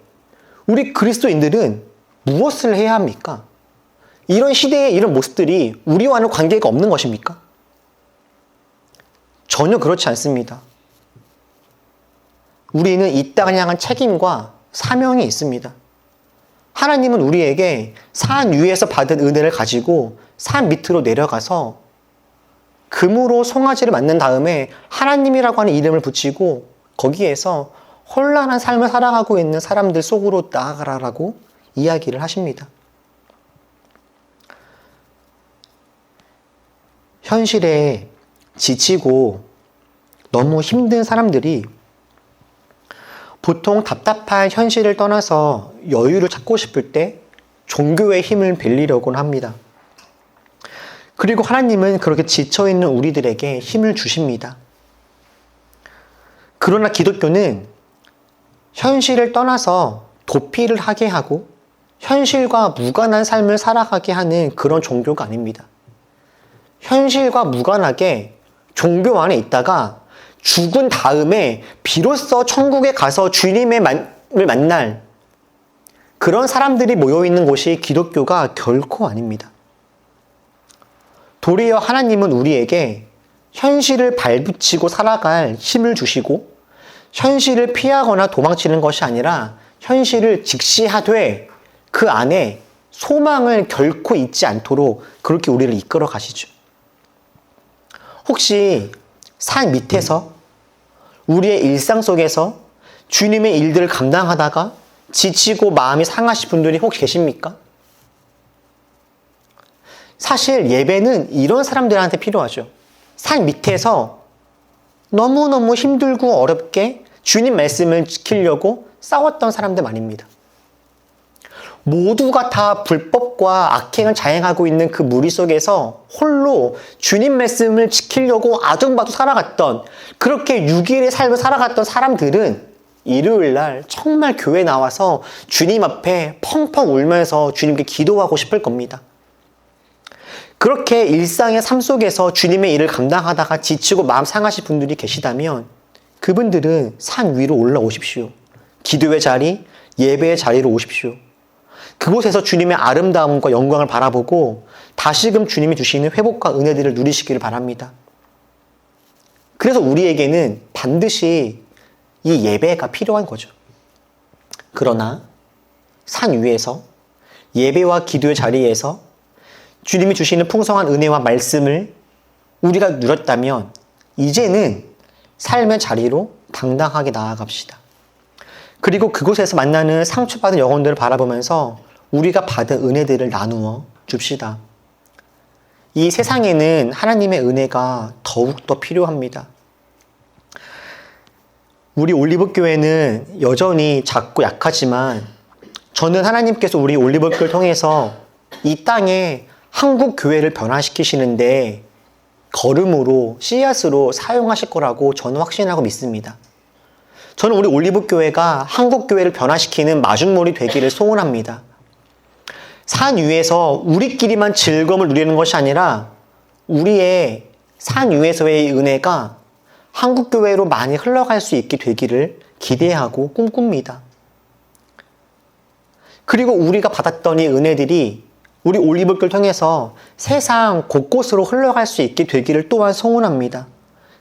우리 그리스도인들은 무엇을 해야 합니까? 이런 시대에 이런 모습들이 우리와는 관계가 없는 것입니까? 전혀 그렇지 않습니다. 우리는 이 땅을 향한 책임과 사명이 있습니다. 하나님은 우리에게 산 위에서 받은 은혜를 가지고 산 밑으로 내려가서 금으로 송아지를 만든 다음에 하나님이라고 하는 이름을 붙이고 거기에서 혼란한 삶을 살아가고 있는 사람들 속으로 나아가라라고 이야기를 하십니다. 현실에 지치고 너무 힘든 사람들이 보통 답답한 현실을 떠나서 여유를 찾고 싶을 때 종교의 힘을 빌리려고는 합니다. 그리고 하나님은 그렇게 지쳐있는 우리들에게 힘을 주십니다. 그러나 기독교는 현실을 떠나서 도피를 하게 하고 현실과 무관한 삶을 살아가게 하는 그런 종교가 아닙니다. 현실과 무관하게 종교 안에 있다가 죽은 다음에 비로소 천국에 가서 주님을 만날 그런 사람들이 모여있는 곳이 기독교가 결코 아닙니다. 도리어 하나님은 우리에게 현실을 발붙이고 살아갈 힘을 주시고 현실을 피하거나 도망치는 것이 아니라 현실을 직시하되 그 안에 소망을 결코 잊지 않도록 그렇게 우리를 이끌어 가시죠. 혹시 산 밑에서 우리의 일상 속에서 주님의 일들을 감당하다가 지치고 마음이 상하신 분들이 혹시 계십니까? 사실 예배는 이런 사람들한테 필요하죠. 산 밑에서 너무너무 힘들고 어렵게 주님 말씀을 지키려고 싸웠던 사람들 말입니다. 모두가 다 불법과 악행을 자행하고 있는 그 무리 속에서 홀로 주님 말씀을 지키려고 아둥바둥 살아갔던, 그렇게 6일의 삶을 살아갔던 사람들은 일요일날 정말 교회 나와서 주님 앞에 펑펑 울면서 주님께 기도하고 싶을 겁니다. 그렇게 일상의 삶 속에서 주님의 일을 감당하다가 지치고 마음 상하신 분들이 계시다면 그분들은 산 위로 올라오십시오. 기도의 자리, 예배의 자리로 오십시오. 그곳에서 주님의 아름다움과 영광을 바라보고 다시금 주님이 주시는 회복과 은혜들을 누리시기를 바랍니다. 그래서 우리에게는 반드시 이 예배가 필요한 거죠. 그러나 산 위에서 예배와 기도의 자리에서 주님이 주시는 풍성한 은혜와 말씀을 우리가 누렸다면 이제는 삶의 자리로 당당하게 나아갑시다. 그리고 그곳에서 만나는 상처받은 영혼들을 바라보면서 우리가 받은 은혜들을 나누어 줍시다. 이 세상에는 하나님의 은혜가 더욱더 필요합니다. 우리 올리브교회는 여전히 작고 약하지만 저는 하나님께서 우리 올리브교회를 통해서 이 땅에 한국 교회를 변화시키시는데 걸음으로, 씨앗으로 사용하실 거라고 저는 확신하고 믿습니다. 저는 우리 올리브교회가 한국 교회를 변화시키는 마중물이 되기를 소원합니다. 산 위에서 우리끼리만 즐거움을 누리는 것이 아니라 우리의 산 위에서의 은혜가 한국 교회로 많이 흘러갈 수 있게 되기를 기대하고 꿈꿉니다. 그리고 우리가 받았던 이 은혜들이 우리 올리브교를 통해서 세상 곳곳으로 흘러갈 수 있게 되기를 또한 소원합니다.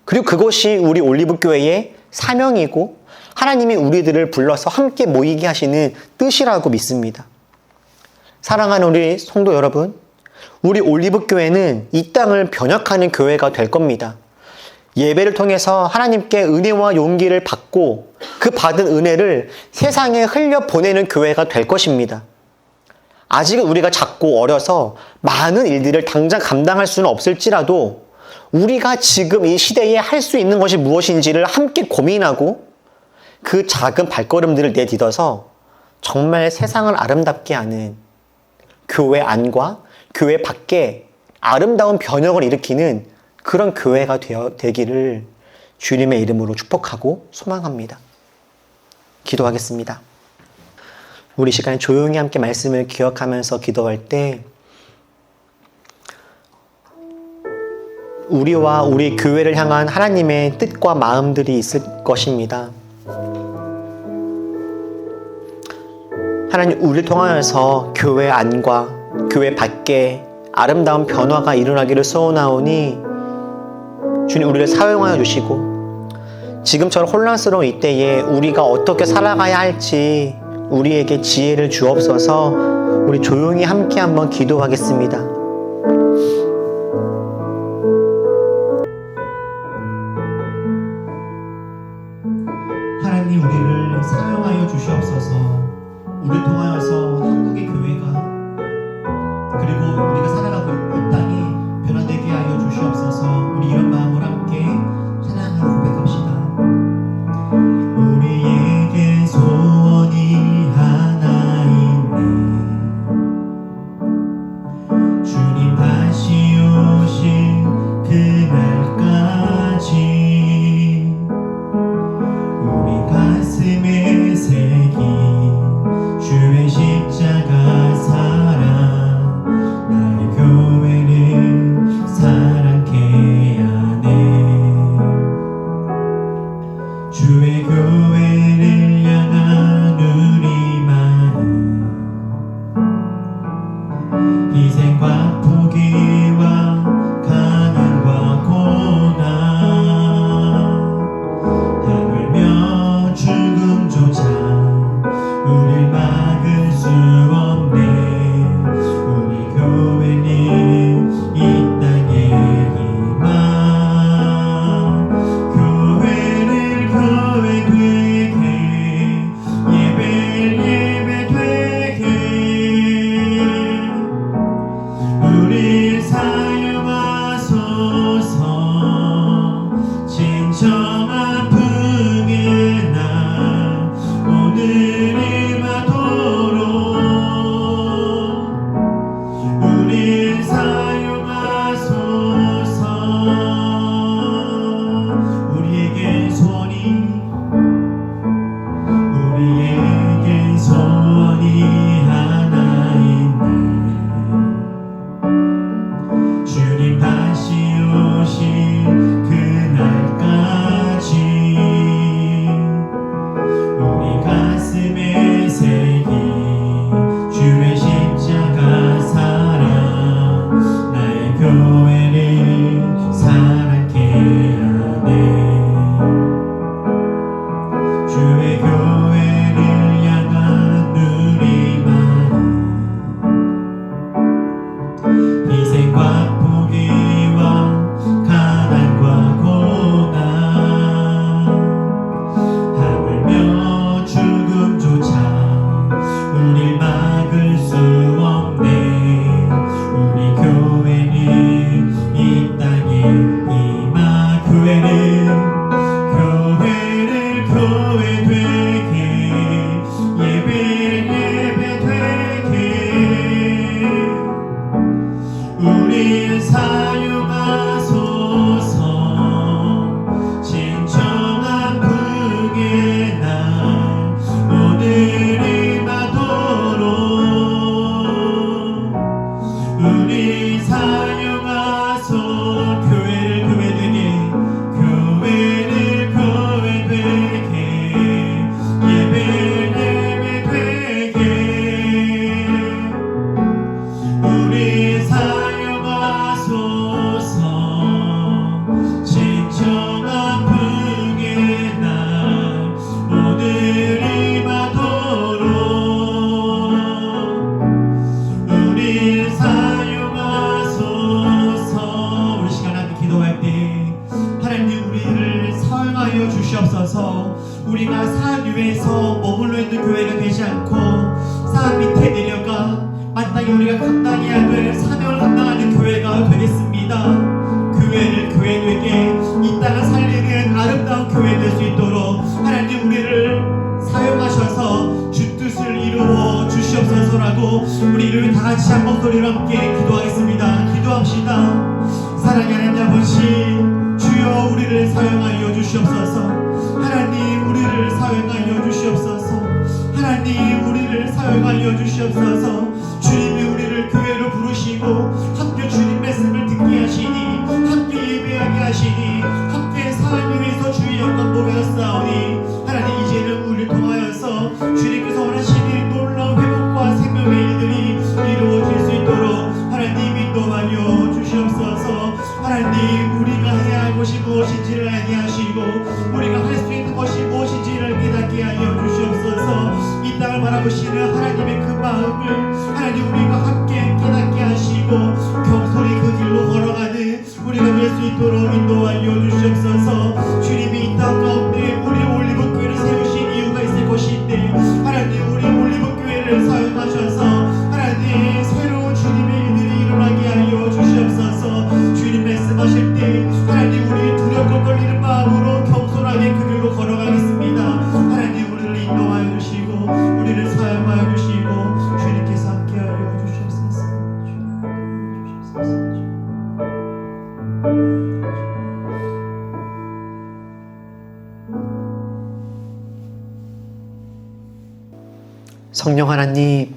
그리고 그것이 우리 올리브교회의 사명이고 하나님이 우리들을 불러서 함께 모이게 하시는 뜻이라고 믿습니다. 사랑하는 우리 성도 여러분, 우리 올리브교회는 이 땅을 변혁하는 교회가 될 겁니다. 예배를 통해서 하나님께 은혜와 용기를 받고 그 받은 은혜를 세상에 흘려보내는 교회가 될 것입니다. 아직은 우리가 작고 어려서 많은 일들을 당장 감당할 수는 없을지라도 우리가 지금 이 시대에 할 수 있는 것이 무엇인지를 함께 고민하고 그 작은 발걸음들을 내딛어서 정말 세상을 아름답게 하는 교회 안과 교회 밖에 아름다운 변혁을 일으키는 그런 교회가 되기를 주님의 이름으로 축복하고 소망합니다. 기도하겠습니다. 우리 시간에 조용히 함께 말씀을 기억하면서 기도할 때 우리와 우리 교회를 향한 하나님의 뜻과 마음들이 있을 것입니다. 하나님, 우리를 통하여서 교회 안과 교회 밖에 아름다운 변화가 일어나기를 소원하오니 주님, 우리를 사용하여 주시고 지금처럼 혼란스러운 이때에 우리가 어떻게 살아가야 할지 우리에게 지혜를 주옵소서. 우리 조용히 함께 한번 기도하겠습니다. 하나님, 우리를 사용하여 주시옵소서. 우리를 통하여서 한국의 교회가 그리고 우리가 살아가고 이 땅이 변화되게 하여 주시옵소서. 우리 이런 마음으로 함께 찬양하고 고백합시다. 우리에게 소원이 하나 있네. 주님 다시 오실 그날까지 우리 가슴에 새긴 주의 십자가 사 교회를 교회 되게 예배를 예배 되게 우리 사용하소서 진정한 북의 날 오늘이 마도록 우리 사용하소 교회를 교회 되게 교회를 교회 되게 예배를 예배 되게 우리 사용하소서 진정한 북의 날 오늘이 마도록 우리 사용하소서. 우리 시간 함께 기도할 때 하나님 우리를 사용하여 주시옵소서. 우리가 산 위에서 머물러 있는 교회가 되지 않고 산 밑에 내려가 마땅히 우리가 감당해야 할 사명을 감당하는 교회가 되겠습니다. 교회를 교회 되게 이 땅을 살리는 아름다운 교회 될 수 있도록 하나님 우리를 사용하셔서 주 뜻을 이루어 주시옵소서라고 우리를 다 같이 한 목소리로 함께 기도하겠습니다. 기도합시다. 사랑의 하나님 아버지, 주여 우리를 사용하여 주시옵소서. 하나님 우리를 사용하여 주시옵소서. 하나님 우리를 사용하여 주시옵소서. 주님이 우리를 교회로 부르시고 함께 주님 말씀을 듣게 하시니 함께 예배하게 하시니 함께 삶 위에서 주의 영광 보게 하사오니 하나님 이제는 우리를 통하여서 주님께서 원하시는 놀라운 회복과 생명의 일들이 이루어질 수 있도록 하나님 인도하여 주시옵소서. 하나님 우리가 해야 할 것이 무엇인지를 알게 하시고 우리가 할 수 있는 것이 무엇인지를 깨닫게 하여 주시옵소서. 이 땅을 바라보시는 하나님의 그 마음을 하나님 우리가 함께 깨닫게 하시고 경솔히 그 길로 걸어가는 우리가 될 수 있도록 인도하여 주시옵소서. 주님이 이 땅 가운데 우리 올리브 교회를 세우신 이유가 있을 것인데 하나님 우리 올리브 교회를 사용하셔서 하나님 새로운 주님의 일들이 일어나게 하여 주시옵소서. 주님 말씀하실 때 하나님 우리 두렵고 떨리는 마음으로 겸손하게 그 길로 걸어가겠습니다. 하나님 우리를 인도하여 주시고 우리를 사용하여 주시고 주님께서 함께하여 주시옵소서. 성령 하나님,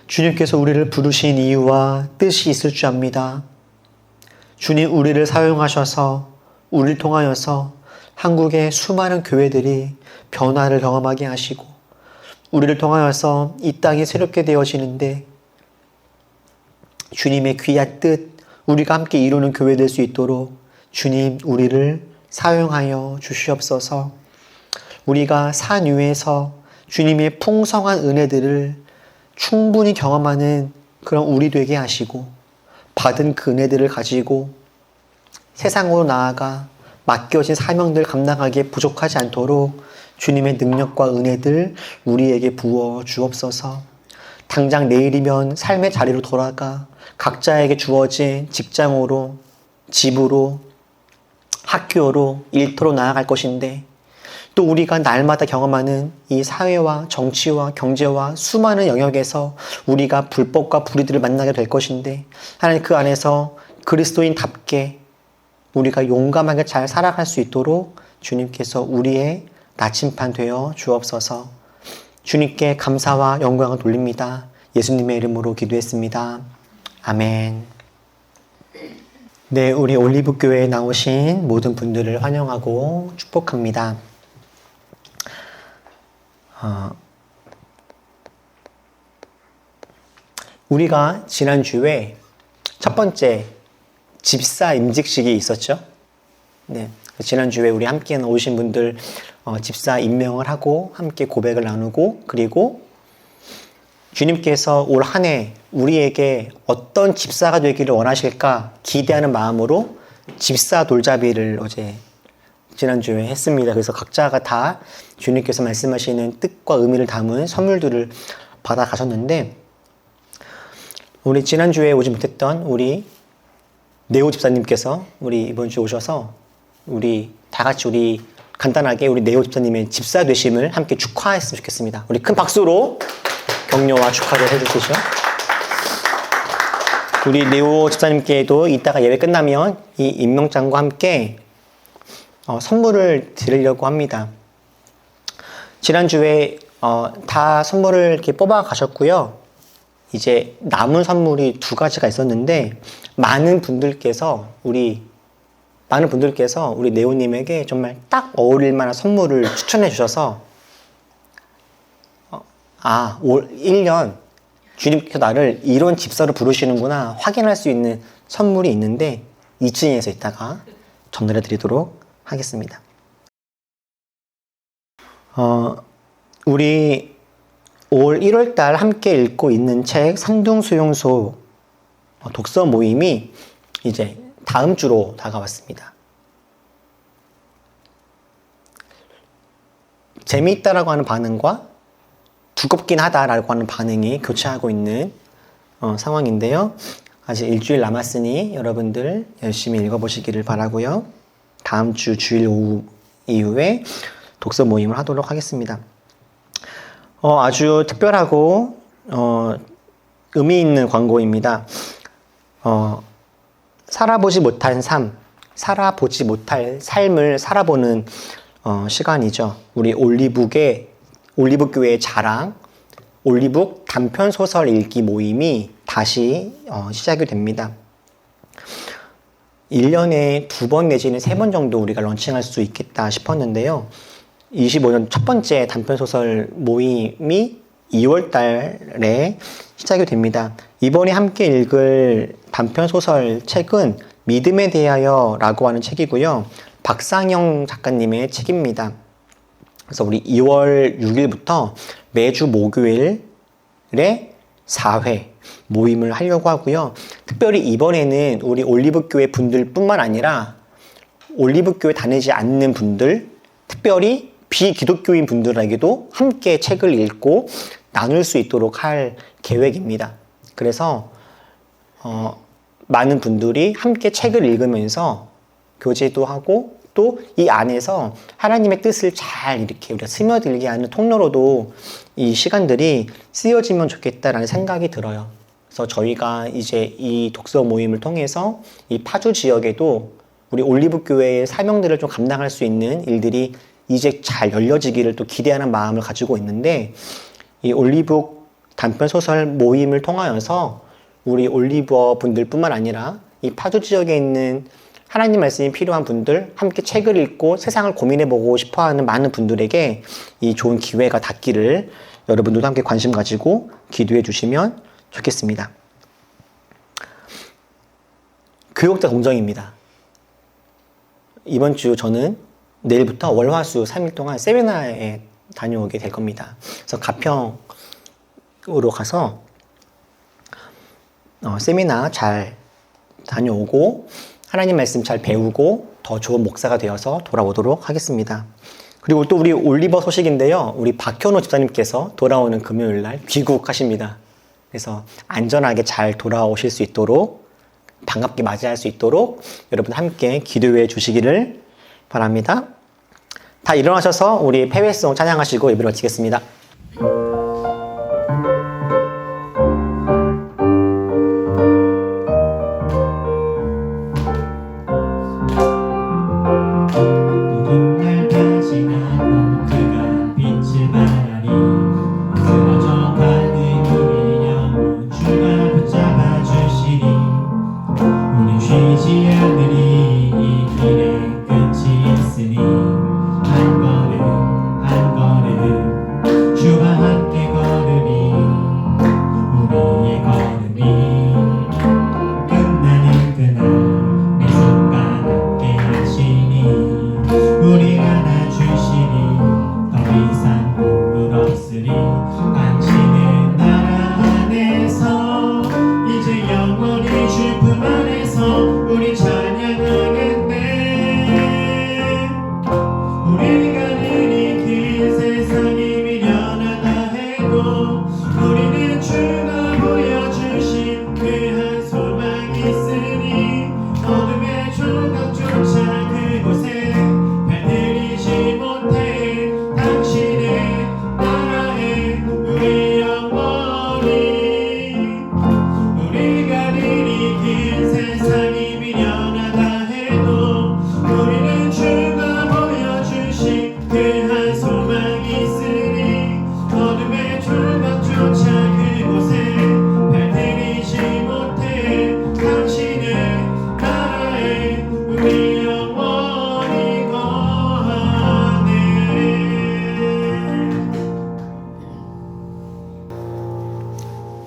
주님께서 우리를 부르신 이유와 뜻이 있을 줄 압니다. 주님 우리를 사용하셔서 우리를 통하여서 한국의 수많은 교회들이 변화를 경험하게 하시고 우리를 통하여서 이 땅이 새롭게 되어지는데 주님의 귀한 뜻 우리가 함께 이루는 교회 될 수 있도록 주님 우리를 사용하여 주시옵소서. 우리가 산 위에서 주님의 풍성한 은혜들을 충분히 경험하는 그런 우리 되게 하시고 받은 그 은혜들을 가지고 세상으로 나아가 맡겨진 사명들 감당하기에 부족하지 않도록 주님의 능력과 은혜들 우리에게 부어 주옵소서. 당장 내일이면 삶의 자리로 돌아가 각자에게 주어진 직장으로, 집으로, 학교로, 일터로 나아갈 것인데 또 우리가 날마다 경험하는 이 사회와 정치와 경제와 수많은 영역에서 우리가 불법과 불의들을 만나게 될 것인데 하나님 그 안에서 그리스도인답게 우리가 용감하게 잘 살아갈 수 있도록 주님께서 우리의 나침판 되어 주옵소서. 주님께 감사와 영광을 돌립니다. 예수님의 이름으로 기도했습니다. 아멘. 네, 우리 올리브교회에 나오신 모든 분들을 환영하고 축복합니다. 우리가 지난주에 첫 번째 집사 임직식이 있었죠. 네, 지난주에 우리 함께 오신 분들 집사 임명을 하고 함께 고백을 나누고 그리고 주님께서 올 한 해 우리에게 어떤 집사가 되기를 원하실까 기대하는 마음으로 집사 돌잡이를 어제 지난주에 했습니다. 그래서 각자가 다 주님께서 말씀하시는 뜻과 의미를 담은 선물들을 받아 가셨는데 우리 지난주에 오지 못했던 우리 네오 집사님께서 우리 이번 주에 오셔서 우리 다 같이 우리 간단하게 우리 네오 집사님의 집사 되심을 함께 축하했으면 좋겠습니다. 우리 큰 박수로 격려와 축하를 해주시죠. 우리 네오 집사님께도 이따가 예배 끝나면 이 임명장과 함께 선물을 드리려고 합니다. 지난주에 다 선물을 이렇게 뽑아 가셨고요. 이제 남은 선물이 2가지가 있었는데 많은 분들께서 우리 네오님에게 정말 딱 어울릴 만한 선물을 추천해 주셔서 올 1년 주님께서 나를 이런 집사로 부르시는구나 확인할 수 있는 선물이 있는데 2층에서 이따가 전달해 드리도록 하겠습니다. 우리 올 1월달 함께 읽고 있는 책 산둥수용소 독서 모임이 이제 다음 주로 다가왔습니다. 재미있다라고 하는 반응과 두껍긴 하다라고 하는 반응이 교차하고 있는 상황인데요. 아직 일주일 남았으니 여러분들 열심히 읽어보시기를 바라고요. 다음 주 주일 오후 이후에 독서 모임을 하도록 하겠습니다. 아주 특별하고 의미 있는 광고입니다. 살아보지 못한 삶을 살아보는 시간이죠. 우리 올리브교회의 자랑, 올리북 단편소설 읽기 모임이 다시 시작이 됩니다. 1년에 2번 내지는 3번 정도 우리가 런칭할 수 있겠다 싶었는데요. 25년 첫 번째 단편소설 모임이 2월 달에 시작이 됩니다. 이번에 함께 읽을 단편소설 책은 믿음에 대하여 라고 하는 책이고요. 박상영 작가님의 책입니다. 그래서 우리 2월 6일부터 매주 목요일에 4회 모임을 하려고 하고요. 특별히 이번에는 우리 올리브교회 분들 뿐만 아니라 올리브교회 다니지 않는 분들, 특별히 비기독교인 분들에게도 함께 책을 읽고 나눌 수 있도록 할 계획입니다. 그래서 많은 분들이 함께 책을 읽으면서 교제도 하고 또 이 안에서 하나님의 뜻을 잘 이렇게 우리가 스며들게 하는 통로로도 이 시간들이 쓰여지면 좋겠다라는 생각이 들어요. 그래서 저희가 이제 이 독서 모임을 통해서 이 파주 지역에도 우리 올리브교회의 사명들을 좀 감당할 수 있는 일들이 이제 잘 열려지기를 또 기대하는 마음을 가지고 있는데, 이 올리북 단편소설 모임을 통하여서 우리 올리버 분들 뿐만 아니라 이 파주 지역에 있는 하나님 말씀이 필요한 분들, 함께 책을 읽고 세상을 고민해보고 싶어하는 많은 분들에게 이 좋은 기회가 닿기를 여러분들도 함께 관심 가지고 기도해 주시면 좋겠습니다. 교육자 공정입니다. 이번 주 저는 내일부터 월화수 3일 동안 세미나에 다녀오게 될 겁니다. 그래서 가평으로 가서 세미나 잘 다녀오고 하나님 말씀 잘 배우고 더 좋은 목사가 되어서 돌아오도록 하겠습니다. 그리고 또 우리 올리버 소식인데요. 우리 박현호 집사님께서 돌아오는 금요일날 귀국하십니다. 그래서 안전하게 잘 돌아오실 수 있도록, 반갑게 맞이할 수 있도록 여러분 함께 기도해 주시기를 바랍니다. 다 일어나셔서 우리 패배송 찬양하시고 예배를 마치겠습니다.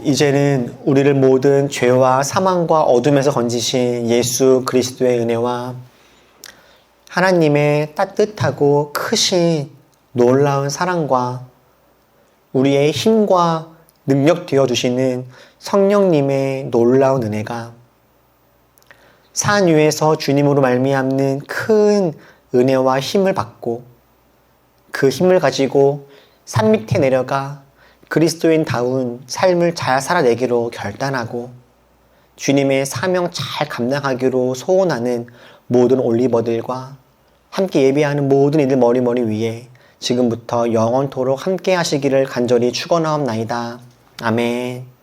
이제는 우리를 모든 죄와 사망과 어둠에서 건지신 예수 그리스도의 은혜와 하나님의 따뜻하고 크신 놀라운 사랑과 우리의 힘과 능력 되어주시는 성령님의 놀라운 은혜가 산 위에서 주님으로 말미암는 큰 은혜와 힘을 받고 그 힘을 가지고 산 밑에 내려가 그리스도인다운 삶을 잘 살아내기로 결단하고 주님의 사명 잘 감당하기로 소원하는 모든 올리버들과 함께 예배하는 모든 이들 머리 위에 지금부터 영원토록 함께 하시기를 간절히 축원하옵나이다. 아멘.